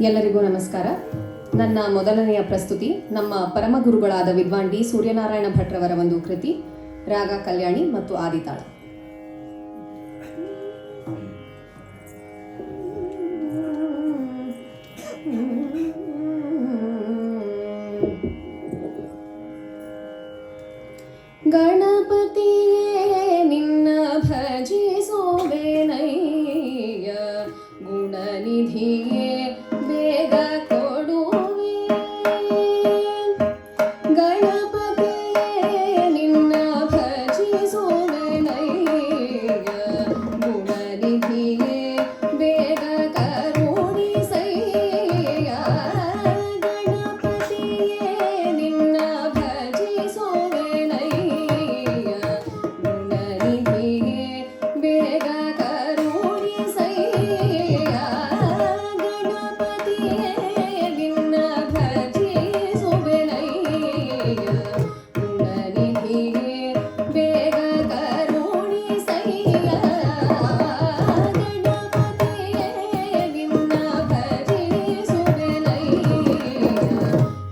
ಎಲ್ಲರಿಗೂ ನಮಸ್ಕಾರ. ನನ್ನ ಮೊದಲನೆಯ ಪ್ರಸ್ತುತಿ ನಮ್ಮ ಪರಮ ಗುರುಗಳಾದ ವಿದ್ವಾನ್ ಡಿ ಸೂರ್ಯನಾರಾಯಣ ಭಟ್ರವರ ಒಂದು ಕೃತಿ ರಾಗ ಕಲ್ಯಾಣಿ ಮತ್ತು ಆದಿತಾಳ. ಗಣಪತಿಯೇ ನಿನ್ನ ಭಜಿಸುವೆನಯ್ಯ, ಗುಣನಿಧಿಯೇ ಬೇಗ ಕೊಡುವೆ. ಗಣಪತಿಯೇ ನಿನ್ನ ಭಜಿಸುವೆನಯ್ಯ, ಗುಣನಿಧಿಯೇ ಬೇಗ ಕರುಣಿಸಯ್ಯ. ಗಣಪತಿಯೇ ನಿನ್ನ ಭಜಿಸುವೆನಯ್ಯ, ಗುಣನಿಧಿಯೇ ಬೇಗ ಕರುಣಿಸಯ್ಯ. ಗಣಪತಿಯೇ ನಿನ್ನ ಭಜಿಸುವೆನಯ್ಯ, ಗುಣನಿಧಿಯೇ ಬೇಗ ಕರುಣಿಸಯ್ಯ. ಗಣಪತಿಯೇ ನಿನ್ನ ಭಜಿಸುವೆನಯ್ಯ,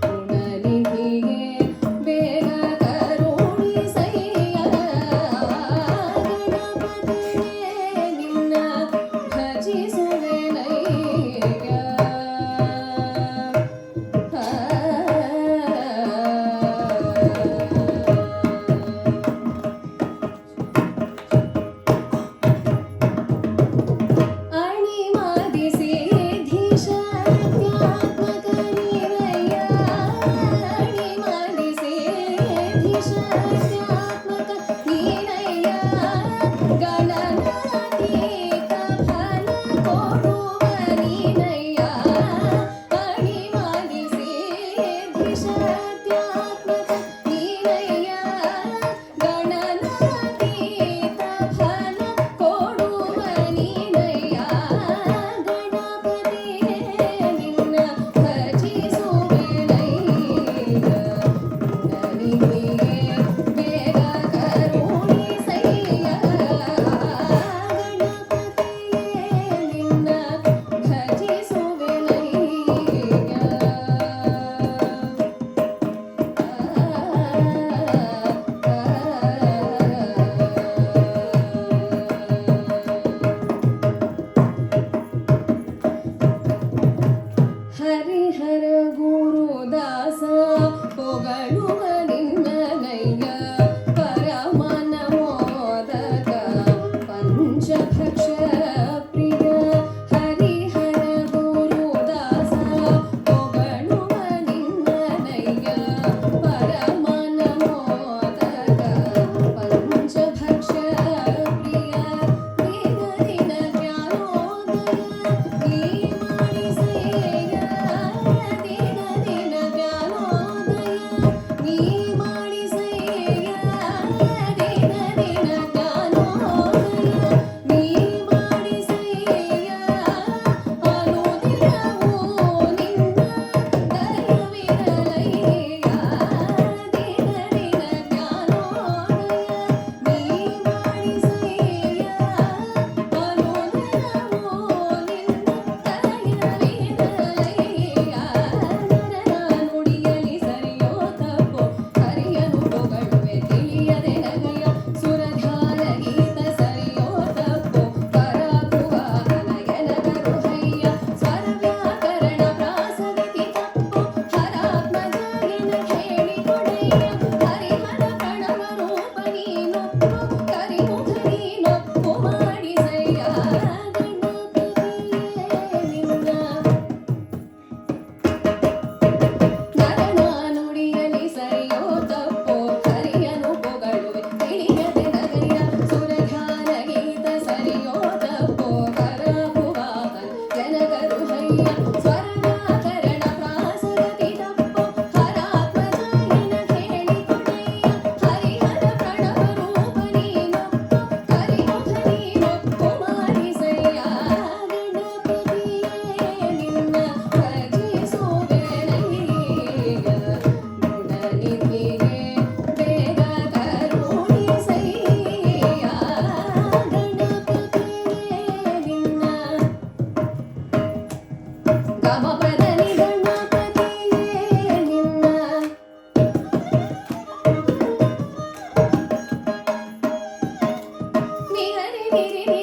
ಗುಣನಿಧಿಯೇ ಬೇಗ ಕರುಣಿಸಯ್ಯ. ಗಣಪತಿಯೇ ನಿನ್ನ ಭಜಿಸುವೆನಯ್ಯ. ಅಣಿಮಾದಿ ಸಿದ್ಧಿಶಕ್ತ್ಯಾತ್ಮಕ ನೀನಯ್ಯ, ಅಣಿಮಾದಿ ಸಿದ್ಧಿಶಕ್ತ್ಯಾತ್ಮಕ ನೀನಯ್ಯ. ಗಣನಾತೀತ ಫಲ ಕೊಡುವ ನೀನಯ್ಯ, ಅಣಿಮಾದಿ ಸಿದ್ಧಿಶಕ್ತ್ಯಾತ್ಮಕ ನೀನಯ್ಯ. ಗಣನಾತೀತ ಫಲ ಕೊಡುವ ನೀನಯ್ಯ. ಗಣಪತಿಯೇ ನಿನ್ನ ಭಜಿಸುವೆನಯ್ಯ, ಗುಣನಿಧಿಯೇ ಬೇಗ ಕರುಣಿಸಯ್ಯ. ಗಣಪತಿಯೇ ನಿನ್ನ ಹರಿಹರ ಗುರುದಾಸ ಪೊಗಳುವ ನಿನ್ನನಯ್ಯ, ಪರಮನ ಮೋದಕ ಪಂಚಭಕ್ಷ ಪ್ರಿಯ. ಹರಿಹರ ಗುರುದಾಸ ಪೊಗಳುವ ನಿನ್ನನಯ್ಯ, ಪರಮನ ಮೋದಕ ಪಂಚಭಕ್ಷ ಪ್ರಿಯ. ದಿನ ದಿನ ಜ್ಞಾನೋದಯ ನೀ ಮಾಡಿಸಯ್ಯ, ದಿನ ದಿನ ಜ್ಞಾನೋದಯ ನೀ ಮಾಡಿಸಯ್ಯ. ದಿನ ದಿನ ಜ್ಞಾನೋದಯ ನೀ ರಿ ರಿ